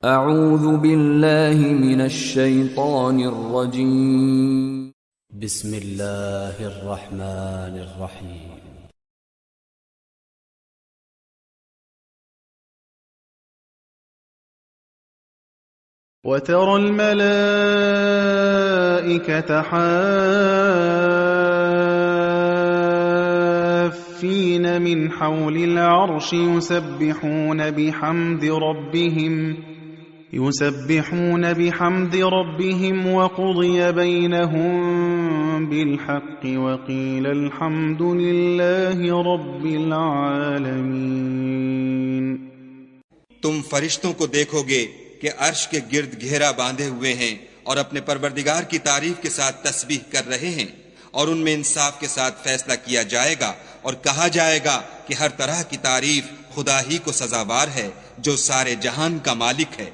अऊज़ु बिल्लाहि मिनश शैतानिर रजीम। बिस्मिल्लाहिर रहमानिर रहीम। وترى الملائكة حافين من حول العرش يسبحون بحمد ربهم وقضي بينهم بالحق وقيل الحمد لله رب العالمين। तुम फरिश्तों को देखोगे कि अर्श के गिर्द घेरा बांधे हुए हैं और अपने परवरदिगार की तारीफ के साथ तस्बीह कर रहे हैं, और उनमें इंसाफ के साथ फैसला किया जाएगा और कहा जाएगा कि हर तरह की तारीफ खुदा ही को सजावार है जो सारे जहान का मालिक है।